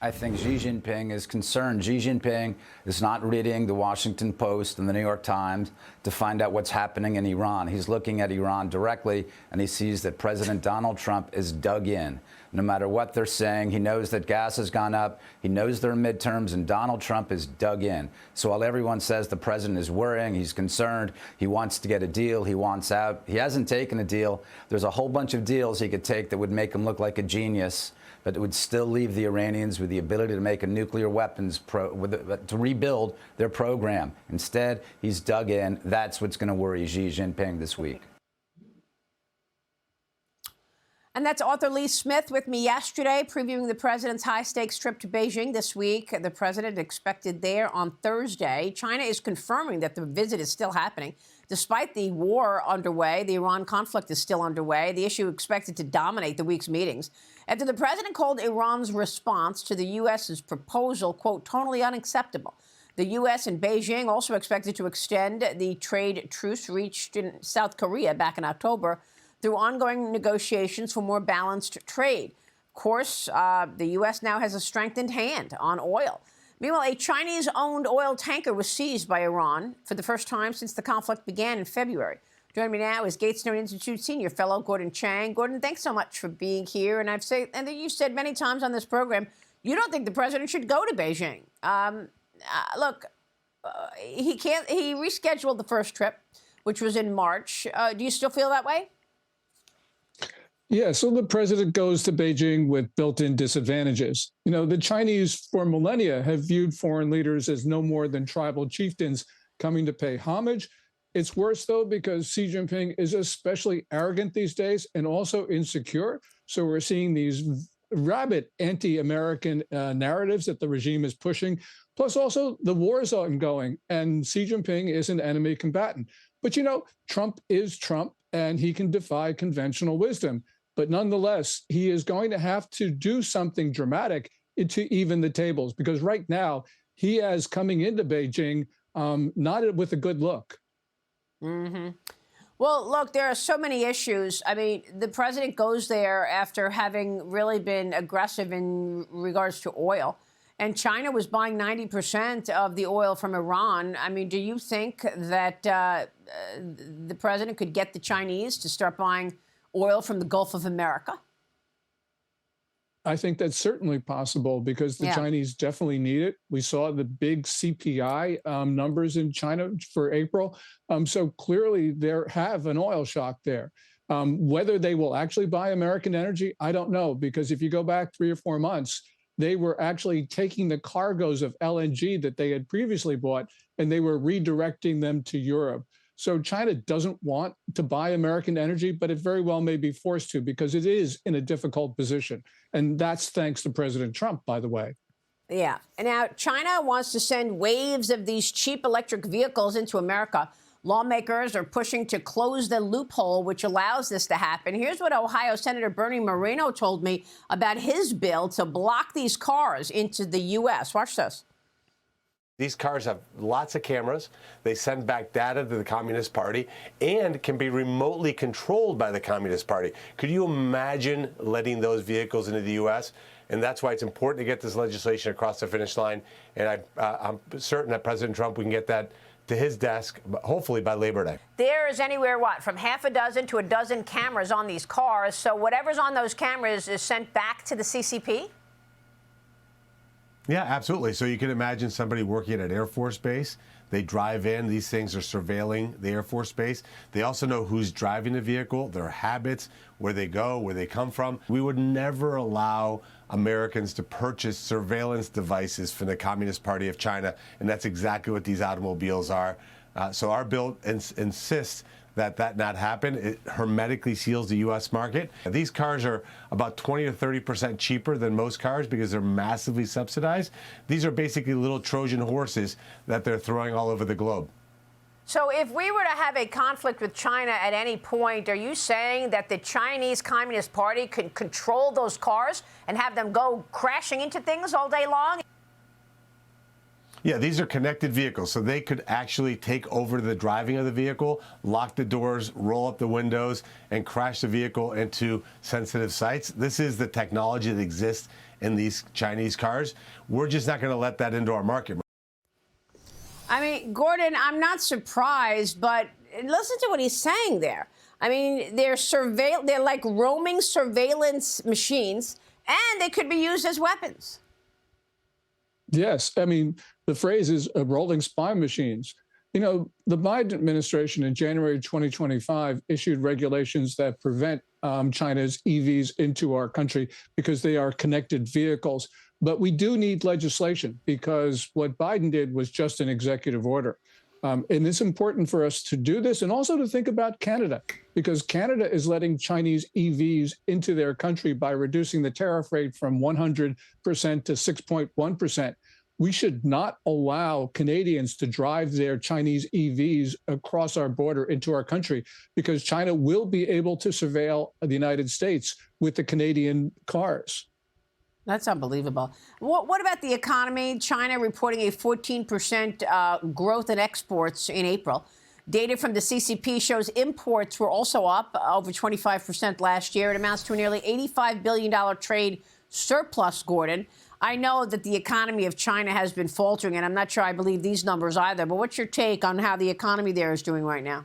I think Xi Jinping is concerned. Xi Jinping is not reading the Washington Post and the New York Times to find out what's happening in Iran. He's looking at Iran directly, and he sees that President Donald Trump is dug in. No matter what they're saying, he knows that gas has gone up. He knows there are midterms, and Donald Trump is dug in. So while everyone says the president is worrying, he's concerned, he wants to get a deal, he wants out. He hasn't taken a deal. There's a whole bunch of deals he could take that would make him look like a genius, but it would still leave the Iranians with the ability to make a nuclear weapons to rebuild their program. Instead, he's dug in. That's what's going to worry Xi Jinping this week. And that's author Lee Smith with me yesterday, previewing the president's high-stakes trip to Beijing this week. The president expected there on Thursday. China is confirming that the visit is still happening. Despite the war underway, the Iran conflict is still underway. The issue expected to dominate the week's meetings after the president called Iran's response to the U.S.'s proposal, quote, totally unacceptable. The U.S. and Beijing also expected to extend the trade truce reached in South Korea back in October through ongoing negotiations for more balanced trade. Of course, the U.S. now has a strengthened hand on oil. Meanwhile, a Chinese-owned oil tanker was seized by Iran for the first time since the conflict began in February. Joining me now is Gatestone Institute senior fellow Gordon Chang. Gordon, thanks so much for being here. And you've said many times on this program, you don't think the president should go to Beijing. He rescheduled the first trip, which was in March. Do you still feel that way? Yeah, so the president goes to Beijing with built-in disadvantages. You know, the Chinese for millennia have viewed foreign leaders as no more than tribal chieftains coming to pay homage. It's worse, though, because Xi Jinping is especially arrogant these days and also insecure. So we're seeing these rabid anti-American narratives that the regime is pushing. Plus, also, the war is ongoing, and Xi Jinping is an enemy combatant. But, you know, Trump is Trump, and he can defy conventional wisdom. But nonetheless, he is going to have to do something dramatic to even the tables, because right now he is coming into Beijing not with a good look. Mm-hmm. Well, look, there are so many issues. I mean, the president goes there after having really been aggressive in regards to oil. And China was buying 90% of the oil from Iran. I mean, do you think that the president could get the Chinese to start buying oil from the Gulf of America? I think that's certainly possible because the Chinese definitely need it. We saw the big CPI numbers in China for April. So clearly there have an oil shock there. Whether they will actually buy American energy, I don't know, because if you go back 3 or 4 months, they were actually taking the cargoes of LNG that they had previously bought and they were redirecting them to Europe. So China doesn't want to buy American energy, but it very well may be forced to because it is in a difficult position. And that's thanks to President Trump, by the way. Yeah. And now China wants to send waves of these cheap electric vehicles into America. Lawmakers are pushing to close the loophole which allows this to happen. Here's what Ohio Senator Bernie Moreno told me about his bill to block these cars into the U.S. Watch this. These cars have lots of cameras. They send back data to the Communist Party and can be remotely controlled by the Communist Party. Could you imagine letting those vehicles into the U.S.? And that's why it's important to get this legislation across the finish line. And I'm certain that President Trump, we can get that to his desk, hopefully by Labor Day. There's anywhere, from half a dozen to a dozen cameras on these cars. So whatever's on those cameras is sent back to the CCP? Yeah, absolutely. So you can imagine somebody working at an Air Force base. They drive in. These things are surveilling the Air Force base. They also know who's driving the vehicle, their habits, where they go, where they come from. We would never allow Americans to purchase surveillance devices from the Communist Party of China, and that's exactly what these automobiles are. So our bill insists that not happen. It hermetically seals the U.S. market. These cars are about 20 to 30% cheaper than most cars because they're massively subsidized. These are basically little Trojan horses that they're throwing all over the globe. So if we were to have a conflict with China at any point, are you saying that the Chinese Communist Party could control those cars and have them go crashing into things all day long? Yeah, these are connected vehicles, so they could actually take over the driving of the vehicle, lock the doors, roll up the windows, and crash the vehicle into sensitive sites. This is the technology that exists in these Chinese cars. We're just not going to let that into our market. I mean, Gordon, I'm not surprised, but listen to what he's saying there. I mean, they're like roaming surveillance machines, and they could be used as weapons. Yes. I mean, the phrase is rolling spy machines. You know, the Biden administration in January 2025 issued regulations that prevent China's EVs into our country because they are connected vehicles. But we do need legislation because what Biden did was just an executive order. And it's important for us to do this and also to think about Canada, because Canada is letting Chinese EVs into their country by reducing the tariff rate from 100% to 6.1%. We should not allow Canadians to drive their Chinese EVs across our border into our country, because China will be able to surveil the United States with the Canadian cars. That's unbelievable. What about the economy? China reporting a 14% growth in exports in April. Data from the CCP shows imports were also up over 25% last year. It amounts to a nearly $85 billion trade surplus, Gordon. I know that the economy of China has been faltering, and I'm not sure I believe these numbers either. But what's your take on how the economy there is doing right now?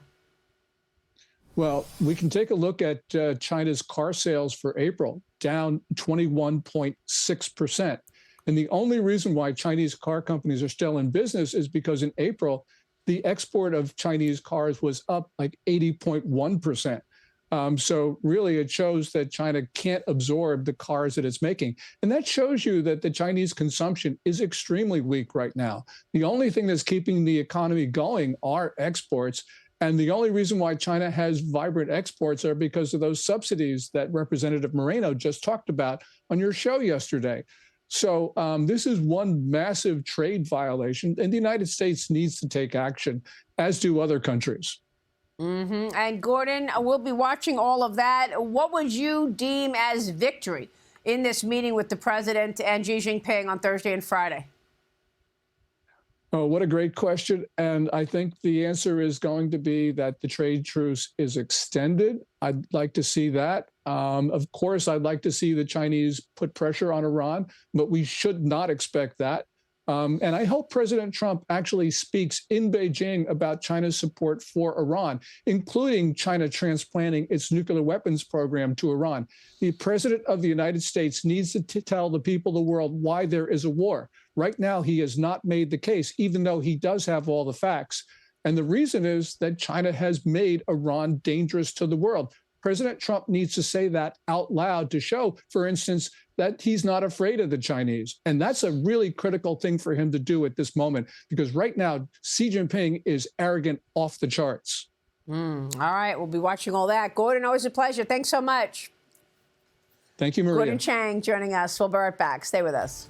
Well, we can take a look at China's car sales for April, down 21.6%. And the only reason why Chinese car companies are still in business is because in April, the export of Chinese cars was up like 80.1%. So really, it shows that China can't absorb the cars that it's making. And that shows you that the Chinese consumption is extremely weak right now. The only thing that's keeping the economy going are exports. And the only reason why China has vibrant exports are because of those subsidies that Representative Moreno just talked about on your show yesterday. So this is one massive trade violation, and the United States needs to take action, as do other countries. Mm-hmm. And Gordon, we'll be watching all of that. What would you deem as victory in this meeting with the president and Xi Jinping on Thursday and Friday? Oh, what a great question. And I think the answer is going to be that the trade truce is extended. I'd like to see that. Of course, I'd like to see the Chinese put pressure on Iran, but we should not expect that. And I hope President Trump actually speaks in Beijing about China's support for Iran, including China transplanting its nuclear weapons program to Iran. The president of the United States needs to tell the people of the world why there is a war. Right now, he has not made the case, even though he does have all the facts. And the reason is that China has made Iran dangerous to the world. President Trump needs to say that out loud to show, for instance, that he's not afraid of the Chinese. And that's a really critical thing for him to do at this moment, because right now, Xi Jinping is arrogant off the charts. All right, we'll be watching all that. Gordon, always a pleasure. Thanks so much. Thank you, Maria. Gordon Chang joining us. We'll be right back. Stay with us.